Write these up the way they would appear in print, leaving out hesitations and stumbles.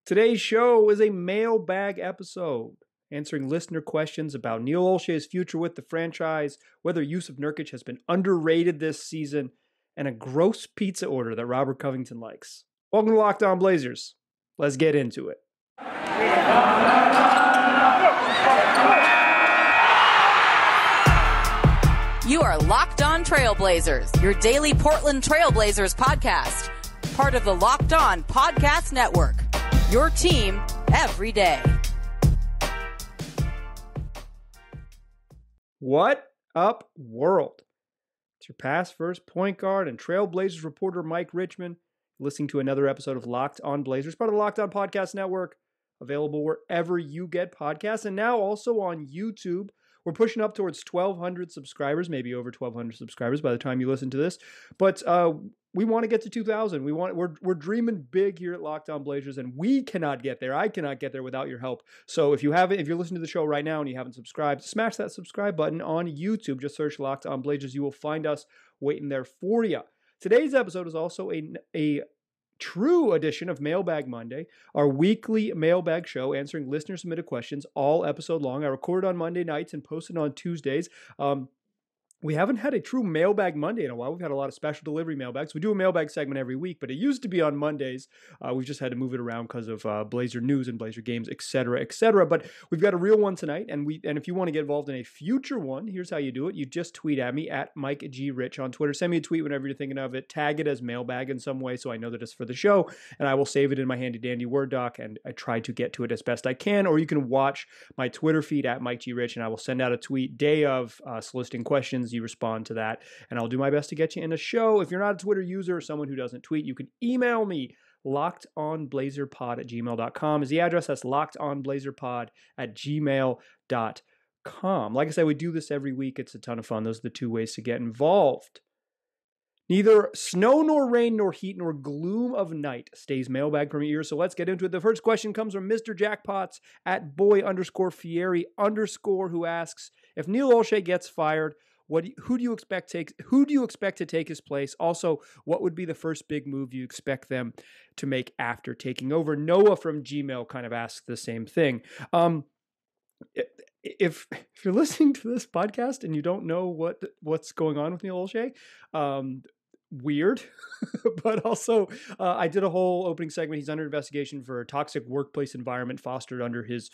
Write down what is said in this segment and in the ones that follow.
Today's show is a mailbag episode, answering listener questions about Neil Olshey's future with the franchise, whether Jusuf Nurkic has been underrated this season, and a gross pizza order that Robert Covington likes. Welcome to Locked On Blazers. Let's get into it. You are Locked On Trailblazers, your daily Portland Trailblazers podcast. Part of the Locked On Podcast Network. Your team every day. What up, world? It's your past first point guard and Trailblazers reporter Mike Richmond, listening to another episode of Locked On Blazers, part of the Locked On Podcast Network, available wherever you get podcasts, and now also on YouTube. We're pushing up towards 1,200 subscribers, maybe over 1,200 subscribers by the time you listen to this. But we want to get to 2,000. We're dreaming big here at Locked On Blazers, and we cannot get there. I cannot get there without your help. So if you're listening to the show right now and you haven't subscribed, smash that subscribe button on YouTube. Just search Locked On Blazers. You will find us waiting there for you. Today's episode is also a true edition of Mailbag Monday, our weekly mailbag show answering listener-submitted questions all episode long. I record on Monday nights and post it on Tuesdays. We haven't had a true Mailbag Monday in a while. We've had a lot of special delivery mailbags. We do a mailbag segment every week, but it used to be on Mondays. We've just had to move it around because of Blazer news and Blazer games, et cetera, et cetera. But we've got a real one tonight, and if you want to get involved in a future one, here's how you do it. You just tweet at me, at Mike G. Rich on Twitter. Send me a tweet whenever you're thinking of it. Tag it as mailbag in some way so I know that it's for the show, and I will save it in my handy-dandy Word doc, and I try to get to it as best I can. Or you can watch my Twitter feed at Mike G. Rich, and I will send out a tweet day of soliciting questions. You respond to that, and I'll do my best to get you in a show. If you're not a Twitter user or someone who doesn't tweet, you can email me. LockedOnBlazerPod@gmail.com is the address. That's LockedOnBlazerPod@gmail.com. Like I said, we do this every week. It's a ton of fun. Those are the two ways to get involved. Neither snow nor rain nor heat nor gloom of night stays mailbag from your ears, so let's get into it. The first question comes from Mr. Jackpots at boy_Fieri_, who asks, if Neil Olshey gets fired, who do you expect to take his place? Also, what would be the first big move you expect them to make after taking over? Noah from Gmail kind of asks the same thing. If you're listening to this podcast and you don't know what's going on with Neil Olshey, weird, but also I did a whole opening segment. He's under investigation for a toxic workplace environment fostered under his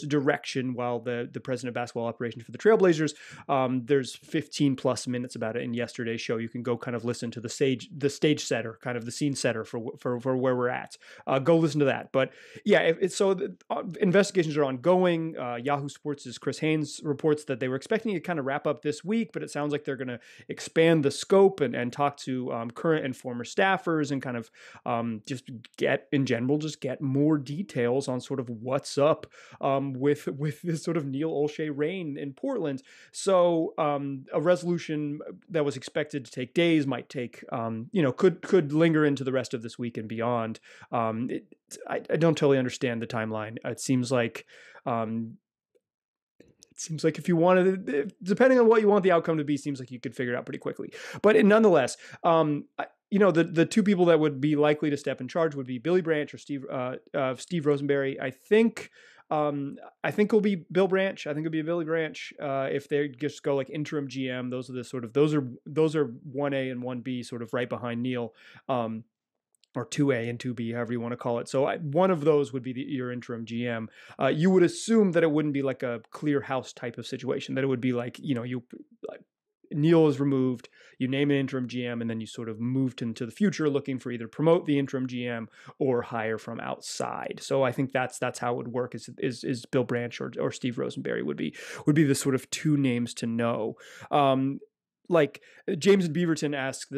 direction while the president of basketball operations for the Trailblazers. There's 15 plus minutes about it in yesterday's show. You can go kind of listen to the stage setter, kind of the scene setter for where we're at. Go listen to that. But yeah, investigations are ongoing. Yahoo Sports' Chris Haynes reports that they were expecting to kind of wrap up this week, but it sounds like they're going to expand the scope and talk to current and former staffers and kind of just get more details on sort of what's up with this sort of Neil Olshey reign in Portland. So a resolution that was expected to take days might take could linger into the rest of this week and beyond. I don't totally understand the timeline. It seems like if you wanted, depending on what you want the outcome to be, seems like you could figure it out pretty quickly. But nonetheless, the two people that would be likely to step in charge would be Billy Branch or Steve Rosenberry. I think it'll be Bill Branch. I think it'll be Billy Branch if they just go like interim GM. Those are 1A and 1B sort of right behind Neil. Or 2A and 2B, however you want to call it. So one of those would be your interim GM. You would assume that it wouldn't be like a clear house type of situation, that it would be like, Neil is removed, you name an interim GM, and then you sort of moved into the future looking for either promote the interim GM or hire from outside. So I think that's how it would work is Bill Branch or Steve Rosenberry would be the sort of two names to know. Like James and Beaverton ask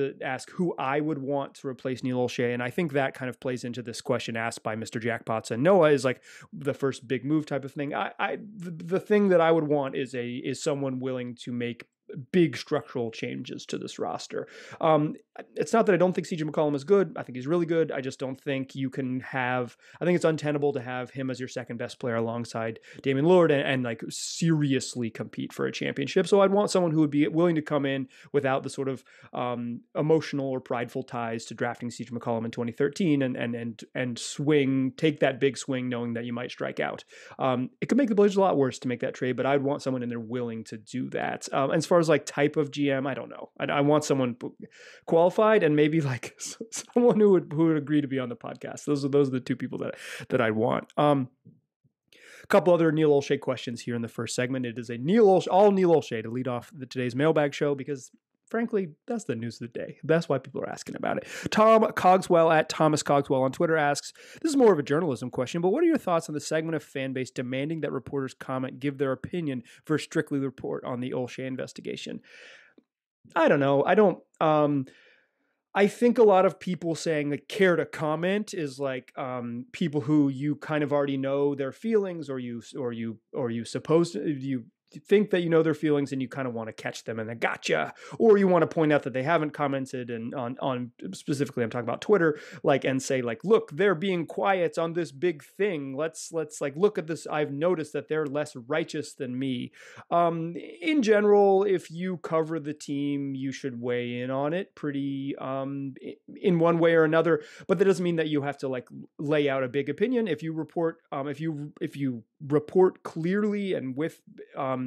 who I would want to replace Neil Olshey, and I think that kind of plays into this question asked by Mr. Jackpots and Noah is like the first big move type of thing. The thing that I would want is someone willing to make big structural changes to this roster. it's not that I don't think CJ McCollum is good. I think he's really good. I just don't think you can have, I think it's untenable to have him as your second best player alongside Damian Lillard and like seriously compete for a championship. So I'd want someone who would be willing to come in without the sort of emotional or prideful ties to drafting CJ McCollum in 2013 and swing, take that big swing knowing that you might strike out. It could make the Blazers a lot worse to make that trade, but I'd want someone in there willing to do that. As far as like type of GM, I don't know. I want someone qualified and maybe like someone who would agree to be on the podcast. Those are the two people that I want. A couple other Neil Olshey questions here in the first segment. It is a all Neil Olshey to lead off today's mailbag show because frankly, that's the news of the day. That's why people are asking about it. Tom Cogswell at Thomas Cogswell on Twitter asks, this is more of a journalism question, but what are your thoughts on the segment of fan base demanding that reporters comment, give their opinion versus strictly report on the Olshey investigation? I don't know. I think a lot of people saying like care to comment is like people who you kind of already know their feelings or you think that you know their feelings and you kind of want to catch them and then gotcha, or you want to point out that they haven't commented and on specifically I'm talking about Twitter, like, and say like, look, they're being quiet on this big thing. Let's like look at this. I've noticed that they're less righteous than me. In general, if you cover the team, you should weigh in on it pretty in one way or another. But that doesn't mean that you have to like lay out a big opinion. If you report, if you report clearly and with a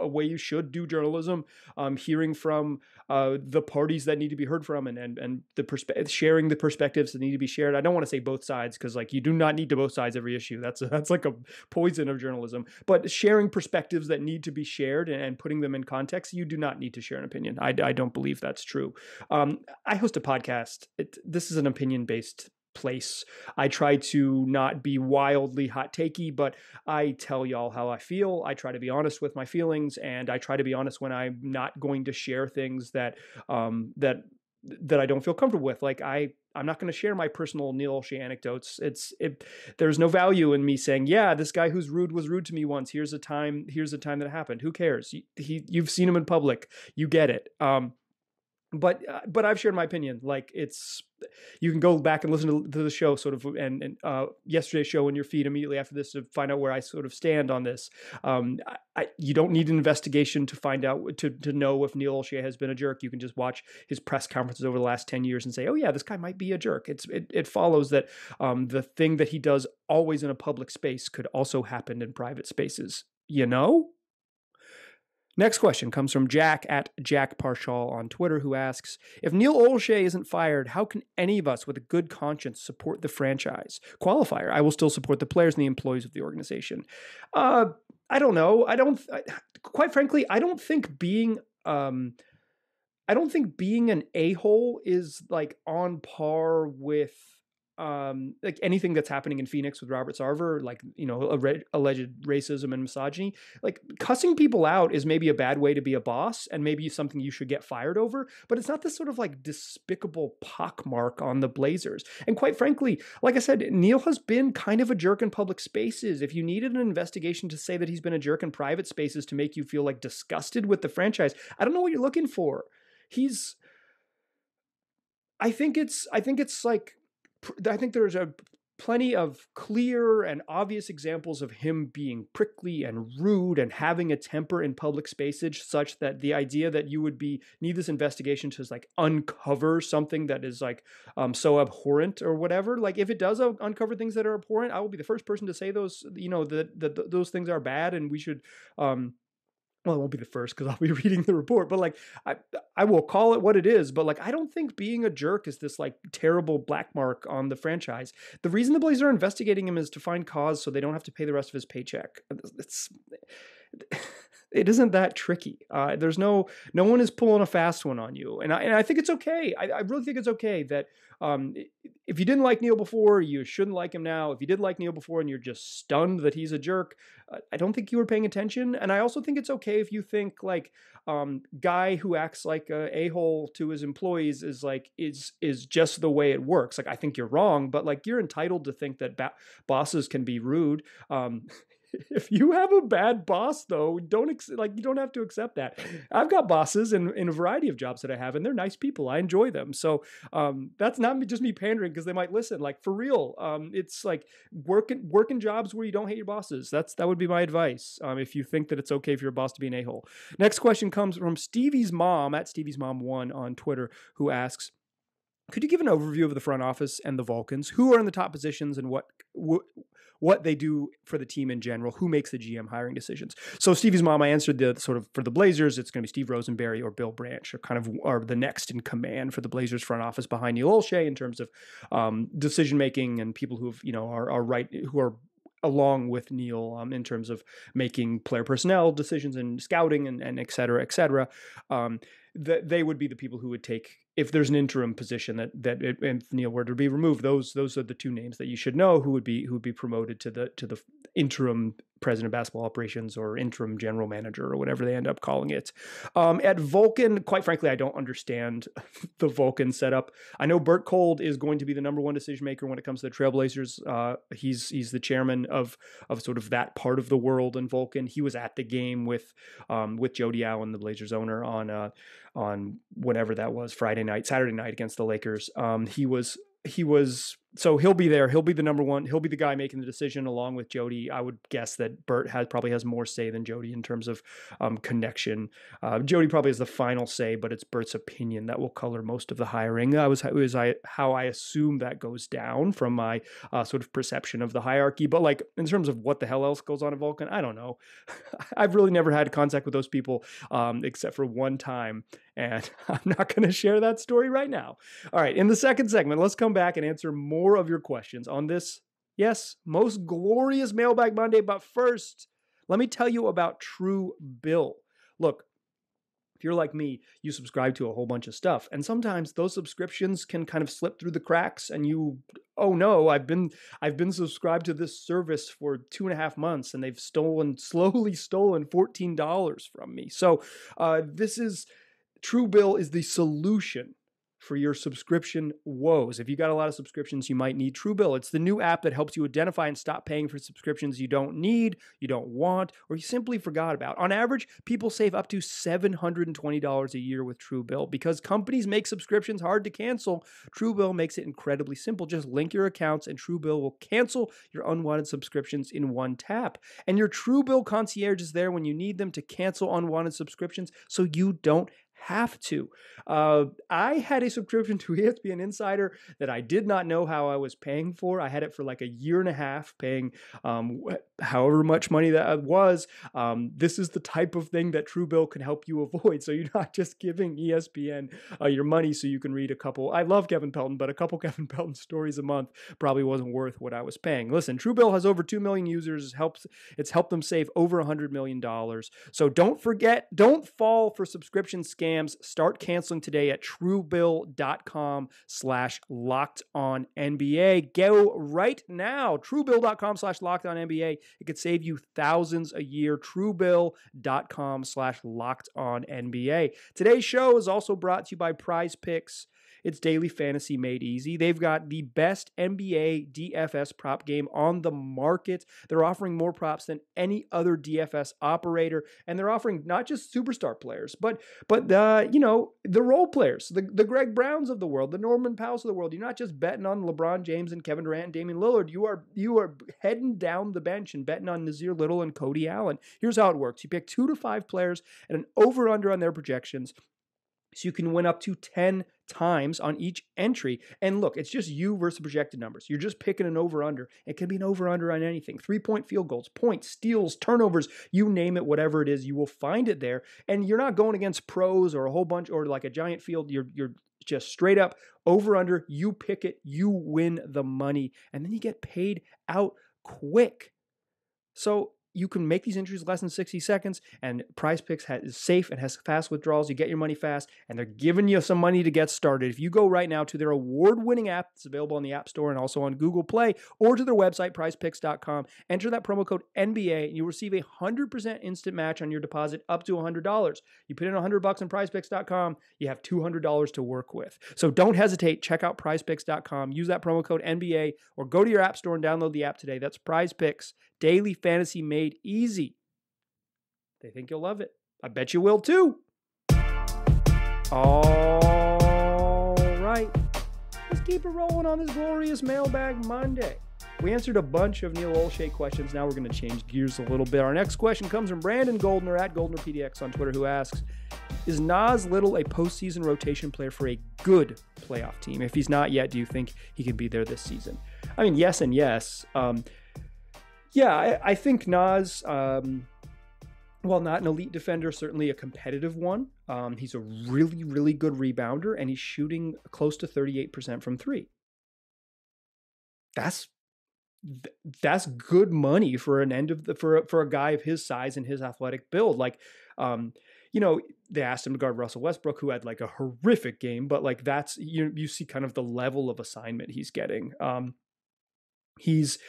way you should do journalism, hearing from the parties that need to be heard from and sharing the perspectives that need to be shared. I don't want to say both sides because like you do not need to both sides every issue. That's like a poison of journalism. But sharing perspectives that need to be shared and putting them in context, you do not need to share an opinion. I don't believe that's true. I host a podcast. This is an opinion-based place. I try to not be wildly hot takey, but I tell y'all how I feel. I try to be honest with my feelings, and I try to be honest when I'm not going to share things that I don't feel comfortable with. Like I'm not going to share my personal Neil Olshey anecdotes. There's no value in me saying, yeah, this guy who's rude was rude to me once. Here's a time that it happened. Who cares? You've seen him in public. You get it. But I've shared my opinion. Like you can go back and listen to the show sort of and yesterday's show in your feed immediately after this to find out where I sort of stand on this. You don't need an investigation to find out to know if Neil Olshey has been a jerk. You can just watch his press conferences over the last 10 years and say, oh yeah, this guy might be a jerk. It follows that the thing that he does always in a public space could also happen in private spaces. Next question comes from Jack at Jack Parshall on Twitter, who asks, if Neil Olshey isn't fired, how can any of us with a good conscience support the franchise? Qualifier, I will still support the players and the employees of the organization. I don't know. Quite frankly, I don't think being an a-hole is like on par with like anything that's happening in Phoenix with Robert Sarver, like, alleged racism and misogyny. Like cussing people out is maybe a bad way to be a boss and maybe something you should get fired over, but it's not this sort of like despicable pockmark on the Blazers. And quite frankly, like I said, Neil has been kind of a jerk in public spaces. If you needed an investigation to say that he's been a jerk in private spaces to make you feel like disgusted with the franchise, I don't know what you're looking for. I think there's plenty of clear and obvious examples of him being prickly and rude and having a temper in public spaces, such that the idea that you would need this investigation to like uncover something that is like so abhorrent or whatever. Like if it does uncover things that are abhorrent, I will be the first person to say those, that those things are bad and we should well, it won't be the first because I'll be reading the report, but like I will call it what it is. But like I don't think being a jerk is this like terrible black mark on the franchise. The reason the Blazers are investigating him is to find cause so they don't have to pay the rest of his paycheck. It isn't that tricky. No one is pulling a fast one on you, and I think it's okay. I really think it's okay that if you didn't like Neil before, you shouldn't like him now. If you did like Neil before and you're just stunned that he's a jerk, I don't think you were paying attention. And I also think it's okay if you think like guy who acts like a a-hole to his employees is just the way it works. Like I think you're wrong, but like you're entitled to think that bosses can be rude. If you have a bad boss, though, you don't have to accept that. I've got bosses in a variety of jobs that I have, and they're nice people. I enjoy them. So that's not just me pandering because they might listen. Like, for real, it's like working jobs where you don't hate your bosses. That would be my advice. If you think that it's okay for your boss to be an a-hole. Next question comes from Stevie's mom at Stevie's Mom 1 on Twitter, who asks, could you give an overview of the front office and the Vulcans? Who are in the top positions and what they do for the team in general? Who makes the GM hiring decisions? So Stevie's mom, I answered the sort of, for the Blazers, it's going to be Steve Rosenberry or Bill Branch are the next in command for the Blazers front office behind Neil Olshey in terms of decision making and people who are along with Neil in terms of making player personnel decisions and scouting and et cetera, et cetera. They would be the people who would take, if there's an interim position if Neil were to be removed, those are the two names that you should know who would be promoted to the interim president of basketball operations or interim general manager or whatever they end up calling it. At Vulcan, quite frankly, I don't understand the Vulcan setup. I know Bert Kolde is going to be the number one decision maker when it comes to the Trailblazers. He's the chairman of sort of that part of the world in Vulcan. He was at the game with Jody Allen, the Blazers owner, on whatever that was, Saturday night against the Lakers. He was so he'll be there. He'll be the number one. He'll be the guy making the decision along with Jody. I would guess that Bert probably has more say than Jody in terms of connection. Jody probably has the final say, but it's Bert's opinion that will color most of the hiring. That was how I assume that goes down from my sort of perception of the hierarchy. But like in terms of what the hell else goes on at Vulcan, I don't know. I've really never had contact with those people except for one time. And I'm not going to share that story right now. All right, in the second segment, let's come back and answer more of your questions on this, yes, most glorious Mailbag Monday. But first, let me tell you about Truebill. Look, if you're like me, you subscribe to a whole bunch of stuff. And sometimes those subscriptions can kind of slip through the cracks and oh no, I've been subscribed to this service for 2.5 months and they've slowly stolen $14 from me. So Truebill is the solution for your subscription woes. If you got a lot of subscriptions, you might need Truebill. It's the new app that helps you identify and stop paying for subscriptions you don't need, you don't want, or you simply forgot about. On average, people save up to $720 a year with Truebill. Because companies make subscriptions hard to cancel, Truebill makes it incredibly simple. Just link your accounts and Truebill will cancel your unwanted subscriptions in one tap. And your Truebill concierge is there when you need them to cancel unwanted subscriptions so you don't have to. I had a subscription to ESPN Insider that I did not know how I was paying for. I had it for like 1.5 years, paying however much money that was. This is the type of thing that Truebill can help you avoid. So you're not just giving ESPN your money so you can read a couple. I love Kevin Pelton, but a couple Kevin Pelton stories a month probably wasn't worth what I was paying. Listen, Truebill has over 2 million users. It's helped them save over $100 million. So don't fall for subscription scams. Start canceling today at truebill.com/lockedonnba. Go right now. Truebill.com/lockedonnba. It could save you thousands a year. Truebill.com/lockedonnba. Today's show is also brought to you by Prize Picks. It's daily fantasy made easy. They've got the best NBA DFS prop game on the market. They're offering more props than any other DFS operator, and they're offering not just superstar players, but the role players, the Greg Browns of the world, the Norman Powells of the world. You're not just betting on LeBron James and Kevin Durant and Damian Lillard. You are heading down the bench and betting on Nazir Little and Cody Allen. Here's how it works: you pick 2 to 5 players and an over/under on their projections, so you can win up to 10 times on each entry. And look, it's just you versus projected numbers. You're just picking an over/under. It can be an over/under on anything. 3-point field goals, points, steals, turnovers, you name it, whatever it is, you will find it there. And you're not going against pros or a whole bunch or like a giant field. You're just straight up over/under. You pick it, you win the money, and then you get paid out quick. So you can make these entries less than 60 seconds, and Prize Picks is safe and has fast withdrawals. You get your money fast, and they're giving you some money to get started. If you go right now to their award-winning app that's available on the App Store and also on Google Play, or to their website, prizepicks.com, enter that promo code NBA, and you'll receive a 100% instant match on your deposit up to $100. You put in $100 on prizepicks.com, you have $200 to work with. So don't hesitate. Check out prizepicks.com. Use that promo code NBA, or go to your App Store and download the app today. That's prizepicks, daily fantasy made easy. They think you'll love it. I bet you will too. All right. Let's keep it rolling on this glorious Mailbag Monday. We answered a bunch of Neil Olshey questions. Now we're going to change gears a little bit. Our next question comes from Brandon Goldner at GoldnerPDX on Twitter, who asks, is Nas Little a postseason rotation player for a good playoff team? If he's not yet, do you think he can be there this season? I mean, yes and yes. I think Nas, while not an elite defender, certainly a competitive one. He's a really, really good rebounder, and he's shooting close to 38% from three. That's good money for an end of for a guy of his size and his athletic build. Like, they asked him to guard Russell Westbrook, who had like a horrific game, but like that's, you see kind of the level of assignment he's getting. He's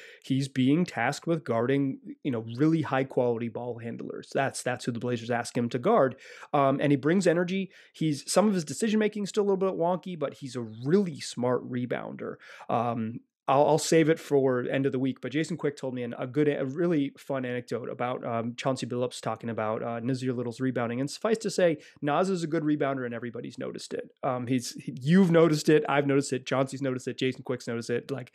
being tasked with guarding, really high quality ball handlers. That's who the Blazers ask him to guard. And he brings energy. Some of his decision making is still a little bit wonky, but he's a really smart rebounder. I'll save it for end of the week, but Jason Quick told me a really fun anecdote about Chauncey Billups talking about Nasir Little's rebounding. And suffice to say, Nas is a good rebounder, and everybody's noticed it. You've noticed it, I've noticed it, Chauncey's noticed it, Jason Quick's noticed it. Like,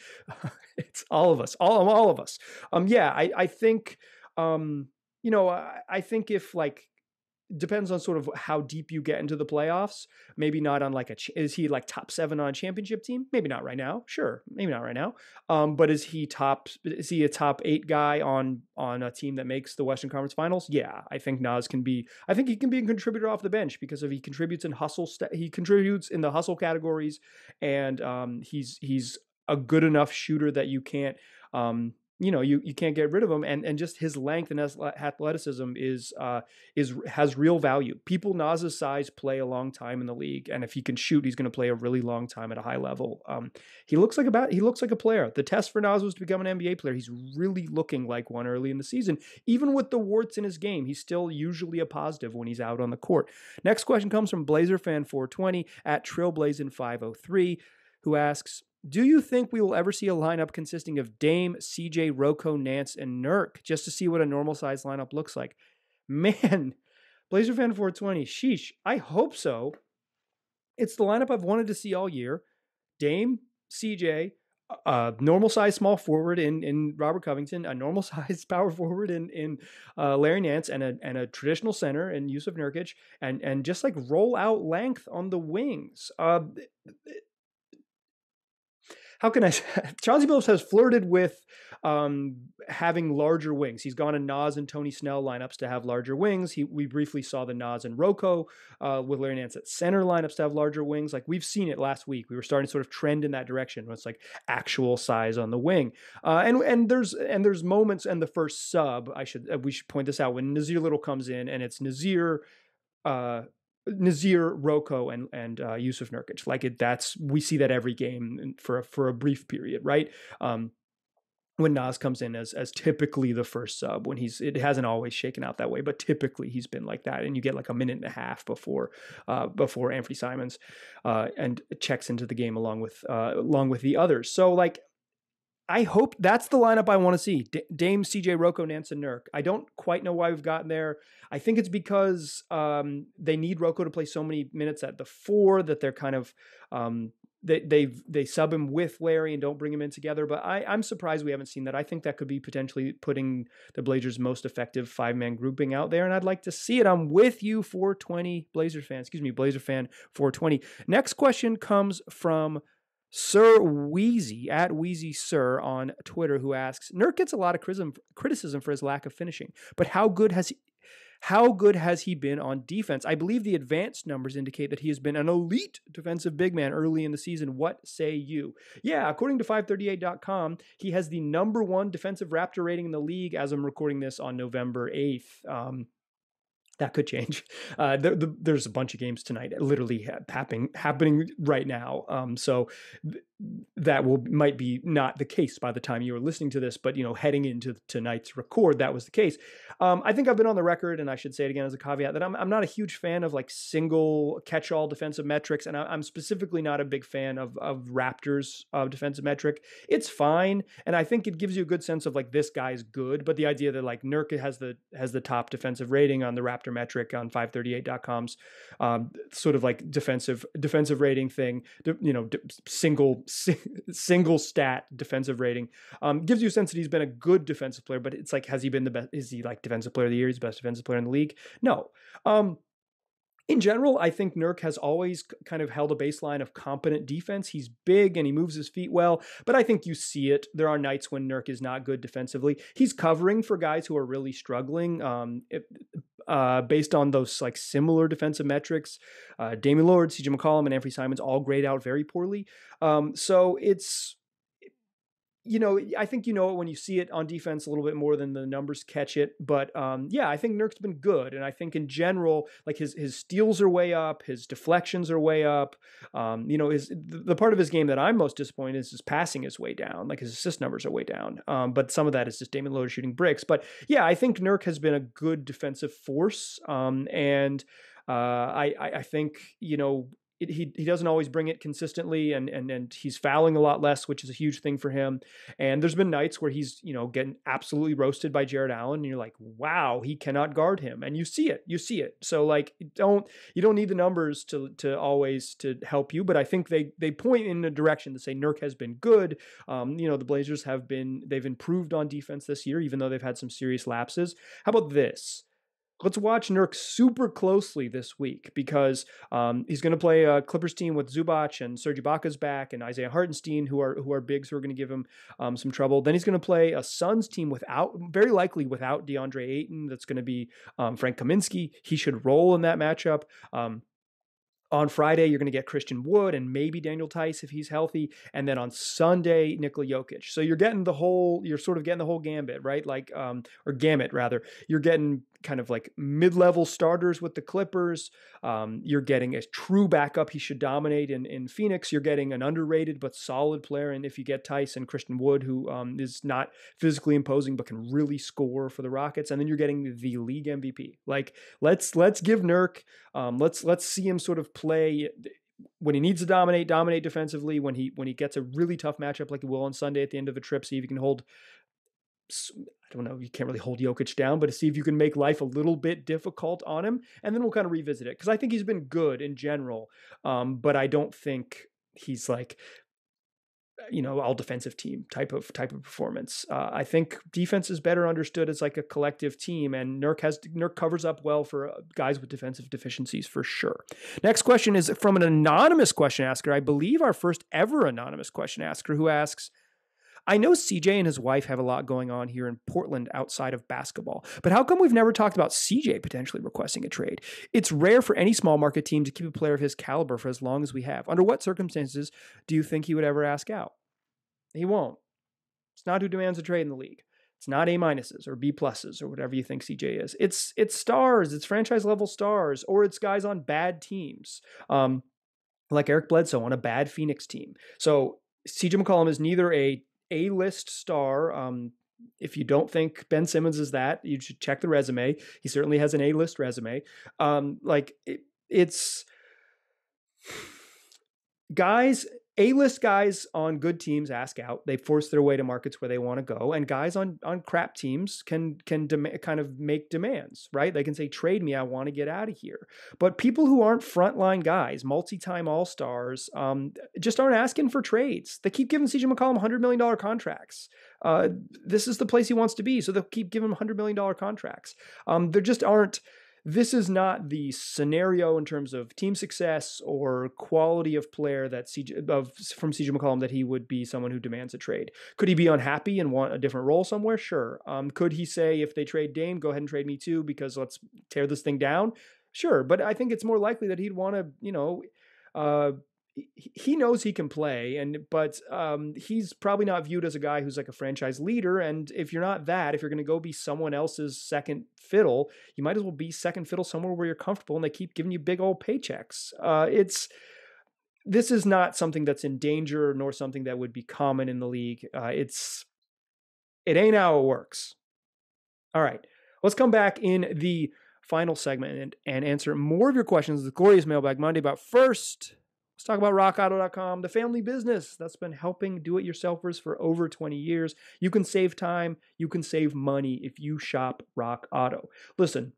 it's all of us, all of us. I think, I think if like, depends on sort of how deep you get into the playoffs. Maybe not on like is he like top 7 on a championship team? Maybe not right now. Sure. Maybe not right now. But is he a top 8 guy on a team that makes the Western Conference Finals? Yeah. I think Nas can be, I think he can be a contributor off the bench because he contributes in he contributes in the hustle categories, and he's a good enough shooter that you can't, you can't get rid of him, and just his length and athleticism has real value. People Nas's size play a long time in the league, and if he can shoot, he's going to play a really long time at a high level. He looks like a player. The test for Nas was to become an NBA player. He's really looking like one early in the season. Even with the warts in his game, he's still usually a positive when he's out on the court. Next question comes from BlazerFan420 at Trailblazing503, who asks, do you think we will ever see a lineup consisting of Dame, CJ, Rocco, Nance, and Nurk, just to see what a normal size lineup looks like? Man, BlazerFan420, sheesh, I hope so. It's the lineup I've wanted to see all year. Dame, CJ, normal size small forward in Robert Covington, a normal size power forward in Larry Nance, and a traditional center in Jusuf Nurkic, and just like roll out length on the wings. How can I say? Chauncey Billups has flirted with having larger wings. He's gone to Nas and Tony Snell lineups to have larger wings. We briefly saw the Nas and Rocco with Larry Nance at center lineups to have larger wings. Like, we've seen it last week. We were starting to sort of trend in that direction where it's like actual size on the wing. And there's moments in the first sub. We should point this out when Nasir Little comes in, and it's Nasir, Rocco, and Jusuf Nurkic. Like, we see that every game for a brief period, right? When Nas comes in as typically the first sub, it hasn't always shaken out that way, but typically he's been like that, and you get like a minute and a half before Anthony Simons and checks into the game along with the others. So like, I hope that's the lineup I want to see. Dame, CJ, Rocco, Nance, and Nurk. I don't quite know why we've gotten there. I think it's because they need Rocco to play so many minutes at the 4 that they're kind of they sub him with Larry and don't bring him in together. But I'm surprised we haven't seen that. I think that could be potentially putting the Blazers' most effective 5-man grouping out there, and I'd like to see it. I'm with you, 420 Blazers fans. Excuse me, Blazer fan 420. Next question comes from Sir Wheezy at Wheezy Sir on Twitter, who asks, Nurk gets a lot of criticism for his lack of finishing, but how good has he been on defense? I believe the advanced numbers indicate that he has been an elite defensive big man early in the season. What say you? Yeah, according to 538.com, he has the #1 defensive Raptor rating in the league as I'm recording this on November 8th. That could change. There's a bunch of games tonight, literally happening right now. So that might be not the case by the time you are listening to this, but heading into tonight's record, that was the case. I think I've been on the record, and I should say it again as a caveat, that I'm not a huge fan of like single catch-all defensive metrics, and I'm specifically not a big fan of Raptors defensive metric. It's fine, and I think it gives you a good sense of like this guy's good, but the idea that like Nurkic has the top defensive rating on the Raptor metric on 538.com's sort of like defensive rating thing, single stat defensive rating, gives you a sense that he's been a good defensive player, but it's like, has he been the best? Is he like defensive player of the year? He's the best defensive player in the league? No. In general, I think Nurk has always kind of held a baseline of competent defense. He's big and he moves his feet well, but I think you see it. There are nights when Nurk is not good defensively. He's covering for guys who are really struggling. Based on those like similar defensive metrics, Damian Lillard, CJ McCollum, and Anthony Simons all grade out very poorly. So it's, I think it when you see it on defense a little bit more than the numbers catch it. But I think Nurk's been good. And I think in general, like his steals are way up, his deflections are way up. The part of his game that I'm most disappointed in is his passing is way down. Like his assist numbers are way down. But some of that is just Damian Lillard shooting bricks. But yeah, I think Nurk has been a good defensive force. I think, he doesn't always bring it consistently, and he's fouling a lot less, which is a huge thing for him. And there's been nights where he's, getting absolutely roasted by Jared Allen, and you're like, wow, he cannot guard him. And you see it. So like, you don't need the numbers to always to help you, but I think they point in a direction to say Nurk has been good. The Blazers they've improved on defense this year, even though they've had some serious lapses. How about this? Let's watch Nurk super closely this week, because he's going to play a Clippers team with Zubac and Serge Ibaka's back and Isaiah Hartenstein, who are bigs who are going to give him some trouble. Then he's going to play a Suns team very likely without DeAndre Ayton. That's going to be Frank Kaminsky. He should roll in that matchup. On Friday, you're going to get Christian Wood and maybe Daniel Tice if he's healthy. And then on Sunday, Nikola Jokic. So you're sort of getting the whole gambit, right? Like, or gamut rather. You're getting kind of like mid-level starters with the Clippers. You're getting a true backup. He should dominate in Phoenix. You're getting an underrated but solid player. And if you get Tice and Christian Wood, who is not physically imposing but can really score for the Rockets. And then you're getting the league MVP. Like, let's give Nurk, let's see him sort of play when he needs to dominate defensively, when he gets a really tough matchup like he will on Sunday at the end of a trip, see if he can hold, I don't know, you can't really hold Jokic down, but to see if you can make life a little bit difficult on him, and then we'll kind of revisit it, because I think he's been good in general, but I don't think he's like, all defensive team type of performance. I think defense is better understood as like a collective team, and Nurk covers up well for guys with defensive deficiencies for sure. Next question is from an anonymous question asker. I believe our first ever anonymous question asker, who asks, I know CJ and his wife have a lot going on here in Portland outside of basketball, but how come we've never talked about CJ potentially requesting a trade? It's rare for any small market team to keep a player of his caliber for as long as we have. Under what circumstances do you think he would ever ask out? He won't. It's not who demands a trade in the league. It's not A- or B+ or whatever you think CJ is. It's stars. It's franchise level stars, or it's guys on bad teams, like Eric Bledsoe on a bad Phoenix team. So CJ McCollum is neither a A-list star. If you don't think Ben Simmons is that, you should check the resume. He certainly has an A-list resume. It's guys. A-list guys on good teams ask out. They force their way to markets where they want to go. And guys on crap teams can kind of make demands, right? They can say, trade me, I want to get out of here. But people who aren't frontline guys, multi-time all-stars, just aren't asking for trades. They keep giving CJ McCollum $100 million contracts. This is the place he wants to be, so they'll keep giving him $100 million contracts. There just aren't. This is not the scenario in terms of team success or quality of player that from CJ McCollum that he would be someone who demands a trade. Could he be unhappy and want a different role somewhere? Sure. Could he say, if they trade Dame, go ahead and trade me too, because let's tear this thing down? Sure. But I think it's more likely that he'd want to, he knows he can play, but he's probably not viewed as a guy who's like a franchise leader. And if you're not that, if you're going to go be someone else's second fiddle, you might as well be second fiddle somewhere where you're comfortable and they keep giving you big old paychecks. This is not something that's in danger, nor something that would be common in the league. It ain't how it works. All right, let's come back in the final segment and answer more of your questions. The glorious Mailbag Monday. But first, let's talk about rockauto.com, the family business that's been helping do-it-yourselfers for over 20 years. You can save time, you can save money if you shop Rock Auto. Listen,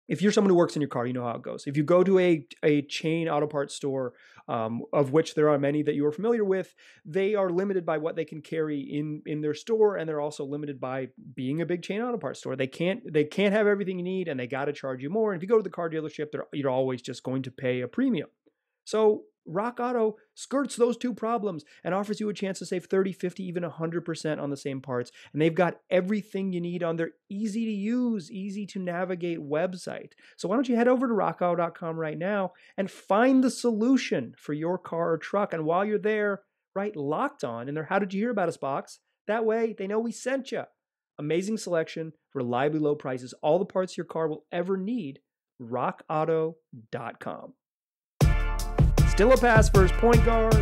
if you're someone who works in your car, you know how it goes. If you go to a chain auto parts store, of which there are many that you are familiar with, they are limited by what they can carry in their store, and they're also limited by being a big chain auto parts store. They can't have everything you need, and they got to charge you more. And if you go to the car dealership, you're always just going to pay a premium. So Rock Auto skirts those two problems and offers you a chance to save 30, 50, even 100% on the same parts. And they've got everything you need on their easy to use, easy to navigate website. So why don't you head over to rockauto.com right now and find the solution for your car or truck. And while you're there, write Locked On in their How Did You Hear About Us box. That way they know we sent you. Amazing selection, reliably low prices, all the parts your car will ever need. rockauto.com. Still a pass first point guard,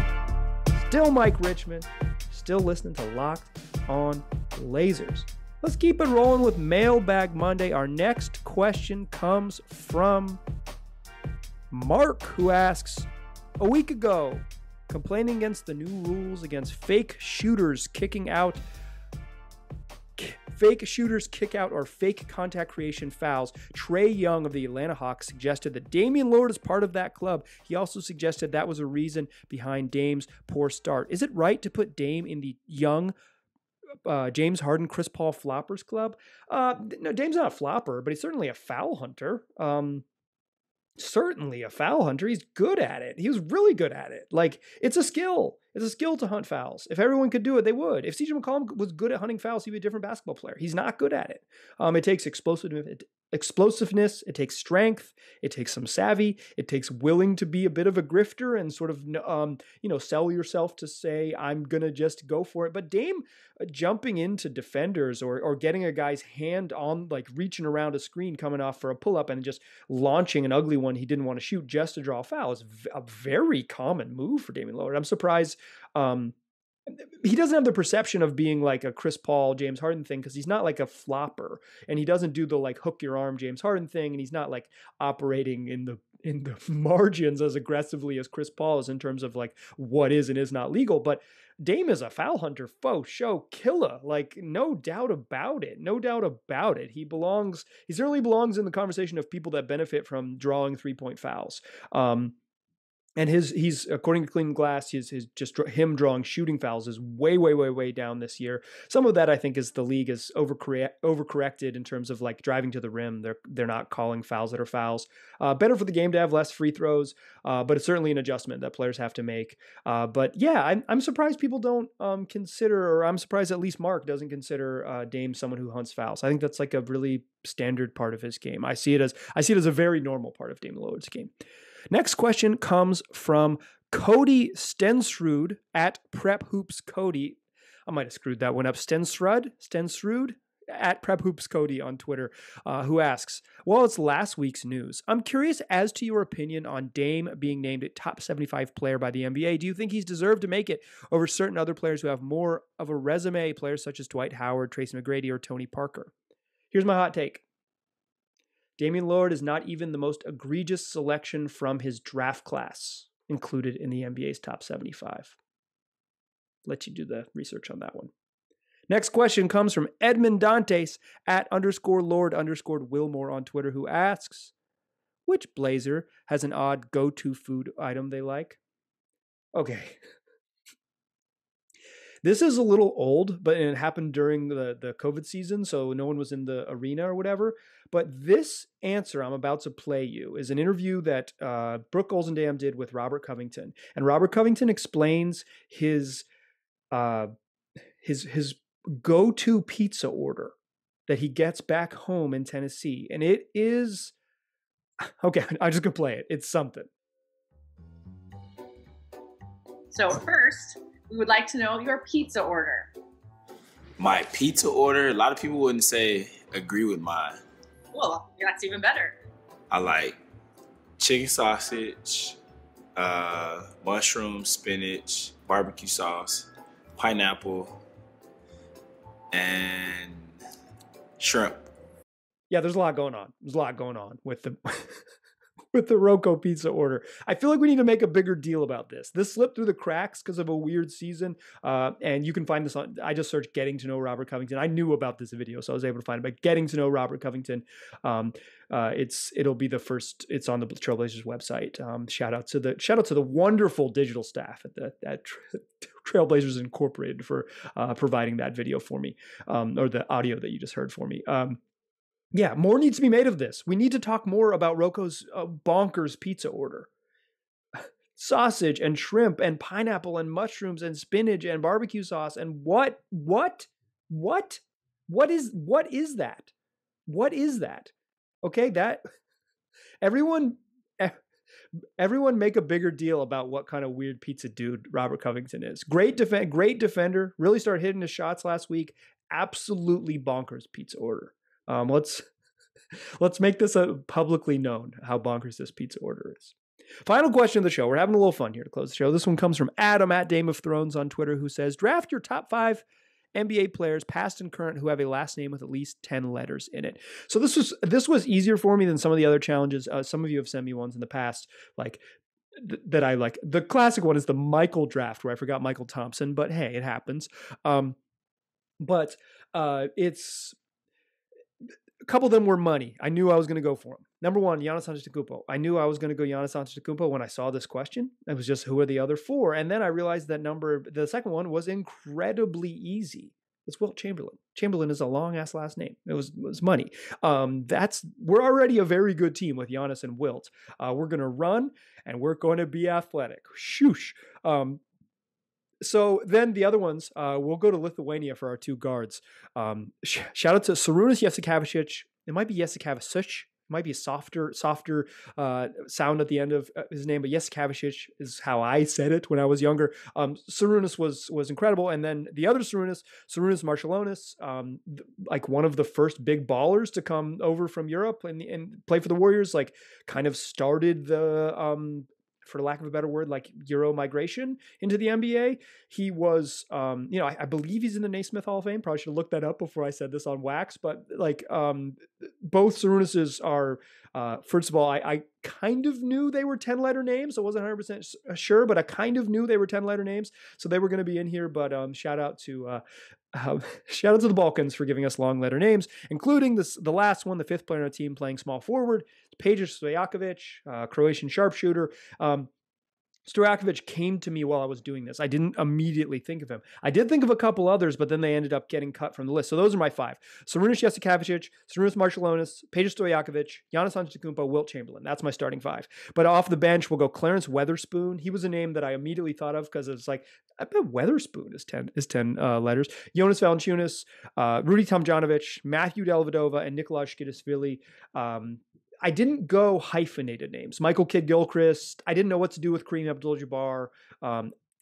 still Mike Richmond, still listening to Locked On Blazers. Let's keep it rolling with Mailbag Monday. Our next question comes from Mark, who asks, a week ago, complaining against the new rules against fake shooters kick out or fake contact creation fouls. Trae Young of the Atlanta Hawks suggested that Damian Lillard is part of that club. He also suggested that was a reason behind Dame's poor start. Is it right to put Dame in the young James Harden, Chris Paul floppers club? No, Dame's not a flopper, but he's certainly a foul hunter. He's good at it. He was really good at it. Like, it's a skill. It's a skill to hunt fouls. If everyone could do it, they would. If CJ McCollum was good at hunting fouls, he'd be a different basketball player. He's not good at it. It takes explosiveness. It takes strength. It takes some savvy. It takes willing to be a bit of a grifter and sort of, sell yourself to say, I'm going to just go for it. But Dame jumping into defenders or getting a guy's hand on, like reaching around a screen, coming off for a pull-up and just launching an ugly one he didn't want to shoot just to draw a foul is a very common move for Damian Lillard. I'm surprised he doesn't have the perception of being like a Chris Paul, James Harden thing, because he's not like a flopper, and he doesn't do the like hook your arm James Harden thing, and he's not like operating in the margins as aggressively as Chris Paul is in terms of like what is and is not legal. But Dame is a foul hunter, faux show killer, like no doubt about it. He certainly belongs in the conversation of people that benefit from drawing 3-point fouls. And he's according to Clean Glass, him drawing shooting fouls is way down this year. Some of that I think is the league is overcorrected in terms of like driving to the rim. They're not calling fouls that are fouls. Better for the game to have less free throws, but it's certainly an adjustment that players have to make. But yeah, I'm surprised people don't consider, or I'm surprised at least Mark doesn't consider Dame someone who hunts fouls. I think that's like a really standard part of his game. I see it as a very normal part of Damian Lillard's game. Next question comes from Cody Stensrud at Prep Hoops Cody. I might have screwed that one up. Stensrud at Prep Hoops Cody on Twitter, who asks, well, it's last week's news. I'm curious as to your opinion on Dame being named a top 75 player by the NBA. Do you think he's deserved to make it over certain other players who have more of a resume, players such as Dwight Howard, Tracy McGrady, or Tony Parker? Here's my hot take. Damian Lillard is not even the most egregious selection from his draft class included in the NBA's top 75. Let you do the research on that one. Next question comes from Edmund Dantes at _Lord_Wilmore on Twitter, who asks, which Blazer has an odd go-to food item they like? Okay. This is a little old, but it happened during the COVID season, so no one was in the arena or whatever. But this answer I'm about to play you is an interview that Brooke Olzendam did with Robert Covington. And Robert Covington explains his go-to pizza order that he gets back home in Tennessee. And it is, okay, I'm just going to play it. It's something. So first, we would like to know your pizza order. My pizza order, a lot of people wouldn't say agree with mine. Well, that's even better. I like chicken sausage, mushroom, spinach, barbecue sauce, pineapple, and shrimp. Yeah, there's a lot going on. There's a lot going on with the with the Rocco pizza order. I feel like we need to make a bigger deal about this. This slipped through the cracks because of a weird season. And you can find this on, I just searched Getting to Know Robert Covington. I knew about this video, so I was able to find it. But Getting to Know Robert Covington, it'll be the first, it's on the Trailblazers website. Shout out to the wonderful digital staff at Trailblazers Incorporated for providing that video for me, or the audio that you just heard for me. Yeah, more needs to be made of this. We need to talk more about Rocco's bonkers pizza order. Sausage and shrimp and pineapple and mushrooms and spinach and barbecue sauce and what is that? What is that? Okay, that everyone make a bigger deal about what kind of weird pizza dude Robert Covington is. Great defender, really started hitting his shots last week. Absolutely bonkers pizza order. Let's make this publicly known how bonkers this pizza order is. Final question of the show. We're having a little fun here to close the show. This one comes from Adam at Dame of Thrones on Twitter, who says, draft your top 5 NBA players, past and current, who have a last name with at least 10 letters in it. So this was easier for me than some of the other challenges. Some of you have sent me ones in the past, like that I like. The classic one is the Michael draft, where I forgot Michael Thompson, but hey, it happens. It's a couple of them were money. I knew I was going to go for them. Number one, Giannis Antetokounmpo. I knew I was going to go Giannis Antetokounmpo when I saw this question. It was just, who are the other 4? And then I realized that the second one was incredibly easy. It's Wilt Chamberlain. Chamberlain is a long-ass last name. It was money. We're already a very good team with Giannis and Wilt. We're going to run, and we're going to be athletic. Shoosh. So then the other ones, we'll go to Lithuania for our 2 guards. Shout out to Sarunas Jasikevičius. It might be Jasikevičius. It might be a softer sound at the end of his name, but Jasikevičius is how I said it when I was younger. Sarunas was incredible. And then the other Sarunas Marciulionis, like one of the first big ballers to come over from Europe and play for the Warriors, like kind of started the for lack of a better word, like Euro migration into the NBA. He was, I believe he's in the Naismith Hall of Fame. Probably should have looked that up before I said this on wax, but like both Sarunases are, first of all, I kind of knew they were 10-letter names. I wasn't 100% sure, but I kind of knew they were 10-letter names. So they were going to be in here, but shout out to the Balkans for giving us long letter names, including the last one, the 5th player on our team playing small forward, Peja Stojakovic, Croatian sharpshooter. Stojakovic came to me while I was doing this. I didn't immediately think of him. I did think of a couple others, but then they ended up getting cut from the list. So those are my 5. Sarunas Jasikevičius, Sarunas Marciulionis, Peja Stojakovic, Giannis Antetokounmpo, Wilt Chamberlain. That's my starting 5. But off the bench, we'll go Clarence Weatherspoon. He was a name that I immediately thought of because it's like, I bet Weatherspoon is 10 letters. Jonas Valanciunas, Rudy Tomjanovic, Matthew Dellavedova, and Nikolaj Škidishvili. I didn't go hyphenated names. Michael Kidd-Gilchrist. I didn't know what to do with Kareem Abdul-Jabbar.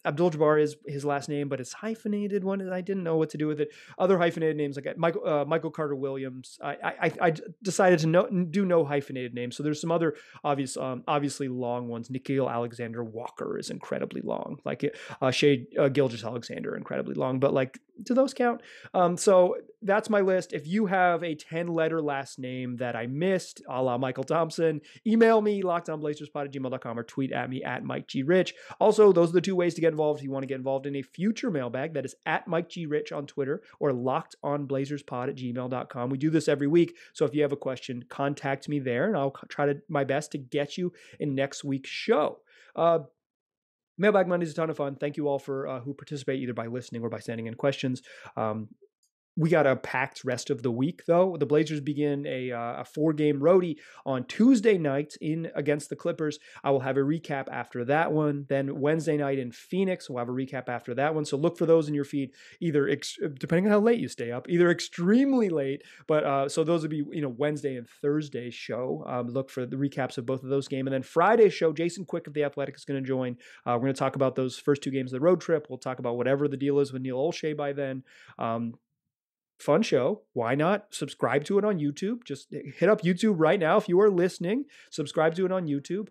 Abdul-Jabbar is his last name, but it's hyphenated one, and I didn't know what to do with it. Other hyphenated names like Michael Carter-Williams. I decided to do no hyphenated names. So there's some other obviously long ones. Nickeil Alexander-Walker is incredibly long. Like Shai Gilgeous-Alexander, incredibly long. But like, do those count? So that's my list. If you have a 10-letter last name that I missed, a la Michael Thompson, email me, lockedonblazerspod@gmail.com, or tweet at me at Mike G. Rich. Also, those are the 2 ways to get involved. If you want to get involved in a future mailbag, that is at Mike G. Rich on Twitter, or lockedonblazerspod@gmail.com. We do this every week, so if you have a question, contact me there, and I'll try my best to get you in next week's show. Mailbag Monday is a ton of fun. Thank you all for who participate either by listening or by sending in questions. We got a packed rest of the week, though. The Blazers begin a 4-game roadie on Tuesday night against the Clippers. I will have a recap after that one. Then Wednesday night in Phoenix, we'll have a recap after that one. So look for those in your feed, either depending on how late you stay up, either extremely late, but so those would be Wednesday and Thursday show. Look for the recaps of both of those games, and then Friday's show. Jason Quick of The Athletic is going to join. We're going to talk about those first 2 games of the road trip. We'll talk about whatever the deal is with Neil Olshey by then. Fun show. Why not subscribe to it on YouTube? Just hit up YouTube right now. If you are listening, subscribe to it on YouTube.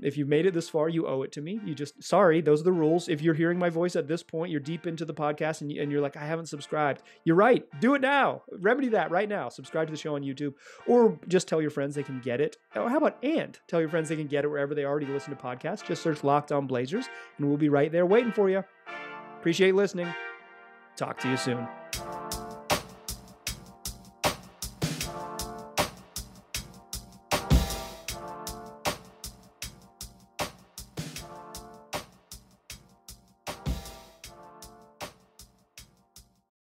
If you've made it this far, you owe it to me. Sorry, those are the rules. If you're hearing my voice at this point, you're deep into the podcast and you're like, I haven't subscribed. You're right. Do it now. Remedy that right now. Subscribe to the show on YouTube, or just tell your friends they can get it. Or how about tell your friends they can get it wherever they already listen to podcasts. Just search Locked On Blazers and we'll be right there waiting for you. Appreciate listening. Talk to you soon.